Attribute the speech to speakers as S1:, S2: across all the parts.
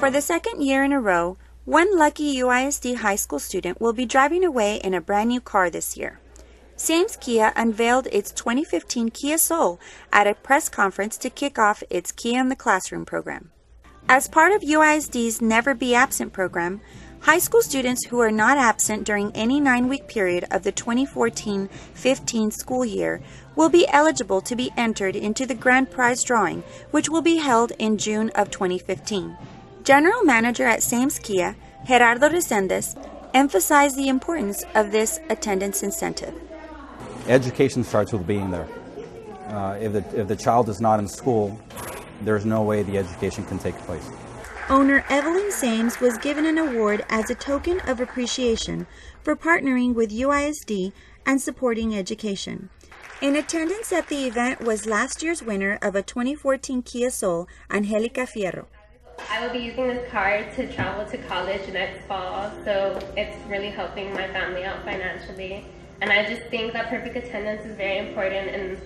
S1: For the second year in a row, one lucky UISD high school student will be driving away in a brand new car this year. Sam's Kia unveiled its 2015 Kia Soul at a press conference to kick off its Kia in the Classroom program. As part of UISD's Never Be Absent program, high school students who are not absent during any 9-week period of the 2014-15 school year will be eligible to be entered into the grand prize drawing, which will be held in June of 2015. General Manager at Sam's Kia, Gerardo Resendes, emphasized the importance of this attendance incentive.
S2: Education starts with being there. If the child is not in school, there's no way the education can take place.
S1: Owner Evelyn Sames was given an award as a token of appreciation for partnering with UISD and supporting education. In attendance at the event was last year's winner of a 2014 Kia Soul, Angelica Fierro.
S3: I will be using this car to travel to college next fall, so it's really helping my family out financially. And I just think that perfect attendance is very important, and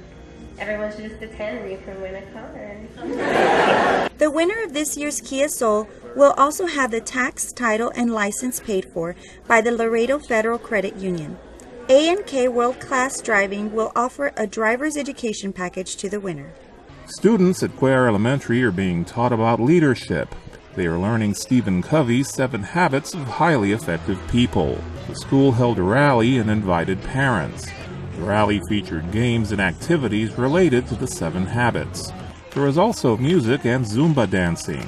S3: everyone should just attend and you can win a car.
S1: The winner of this year's Kia Soul will also have the tax, title, and license paid for by the Laredo Federal Credit Union. A&K World Class Driving will offer a driver's education package to the winner.
S4: Students at Cuellar Elementary are being taught about leadership. They are learning Stephen Covey's 7 Habits of Highly Effective People. The school held a rally and invited parents. The rally featured games and activities related to the 7 habits. There was also music and Zumba dancing.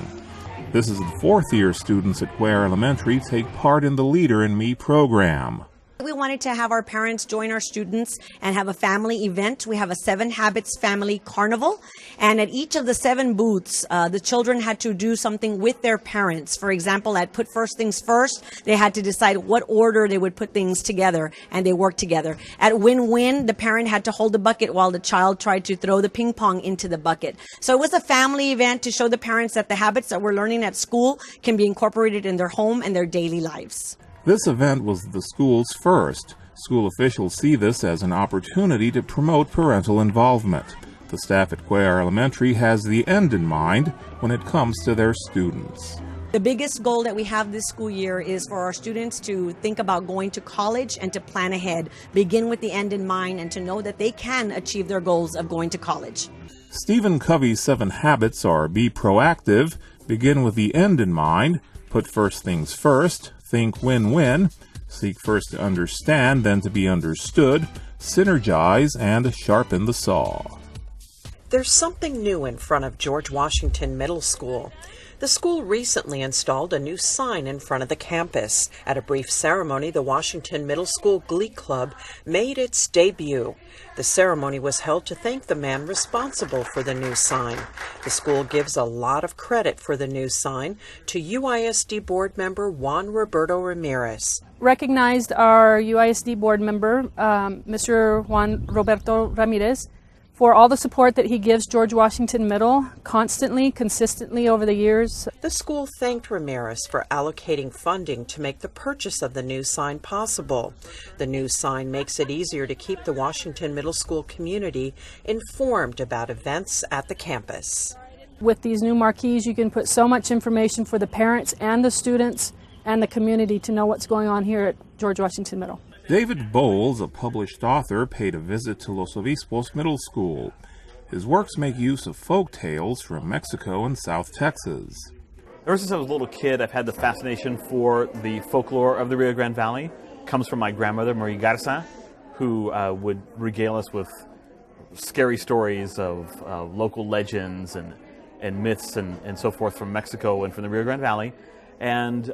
S4: This is the 4th year students at Cuellar Elementary take part in the Leader in Me program.
S5: We wanted to have our parents join our students and have a family event. We have a 7 Habits Family Carnival. And at each of the 7 booths, the children had to do something with their parents. For example, at Put First Things First, they had to decide what order they would put things together, and they worked together. At Win-Win, the parent had to hold the bucket while the child tried to throw the ping pong into the bucket. So it was a family event to show the parents that the habits that we're learning at school can be incorporated in their home and their daily lives.
S4: This event was the school's first. School officials see this as an opportunity to promote parental involvement. The staff at Cuellar Elementary has the end in mind when it comes to their students.
S5: The biggest goal that we have this school year is for our students to think about going to college and to plan ahead, begin with the end in mind, and to know that they can achieve their goals of going to college.
S4: Stephen Covey's 7 habits are: be proactive, begin with the end in mind, put first things first, think win-win, seek first to understand, then to be understood, synergize, and sharpen the saw.
S6: There's something new in front of George Washington Middle School. The school recently installed a new sign in front of the campus. At a brief ceremony, the Washington Middle School Glee Club made its debut. The ceremony was held to thank the man responsible for the new sign. The school gives a lot of credit for the new sign to UISD board member Juan Roberto Ramirez.
S7: Recognized our UISD board member, Mr. Juan Roberto Ramirez, for all the support that he gives George Washington Middle constantly, consistently over the years.
S6: The school thanked Ramirez for allocating funding to make the purchase of the new sign possible. The new sign makes it easier to keep the Washington Middle School community informed about events at the campus.
S7: With these new marquees, you can put so much information for the parents and the students and the community to know what's going on here at George Washington Middle.
S4: David Bowles, a published author, paid a visit to Los Obispos Middle School. His works make use of folk tales from Mexico and South Texas.
S8: Ever since I was a little kid, I've had the fascination for the folklore of the Rio Grande Valley. It comes from my grandmother, Marie Garza, who would regale us with scary stories of local legends and myths and so forth from Mexico and from the Rio Grande Valley. And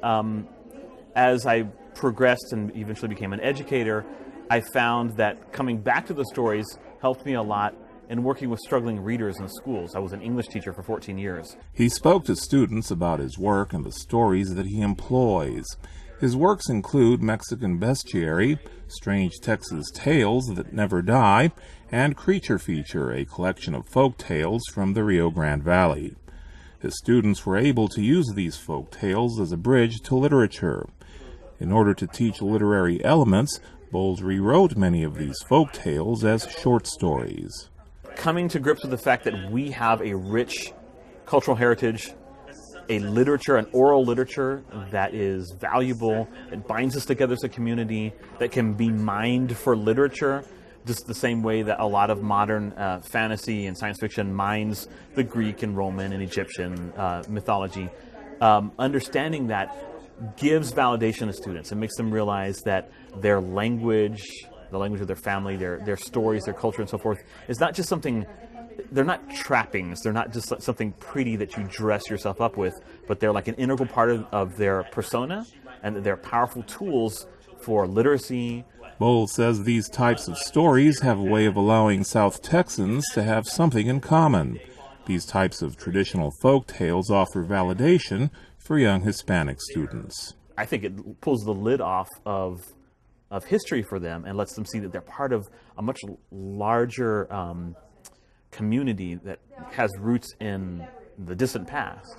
S8: as I progressed and eventually became an educator, I found that coming back to the stories helped me a lot in working with struggling readers in schools. I was an English teacher for 14 years.
S4: He spoke to students about his work and the stories that he employs. His works include Mexican Bestiary, Strange Texas Tales That Never Die, and Creature Feature, a collection of folk tales from the Rio Grande Valley. His students were able to use these folk tales as a bridge to literature. In order to teach literary elements, Bowles rewrote many of these folk tales as short stories.
S8: Coming to grips with the fact that we have a rich cultural heritage a literature, an oral literature that is valuable, that binds us together as a community, that can be mined for literature, just the same way that a lot of modern fantasy and science fiction mines the Greek and Roman and Egyptian mythology. Understanding that gives validation to students and makes them realize that their language, the language of their family, their stories, their culture, and so forth, is not just something. They're not trappings. They're not just something pretty that you dress yourself up with, but they're like an integral part of their persona, and they're powerful tools for literacy.
S4: Bowles says these types of stories have a way of allowing South Texans to have something in common. These types of traditional folk tales offer validation for young Hispanic students.
S8: I think it pulls the lid off of history for them and lets them see that they're part of a much larger community that has roots in the distant past.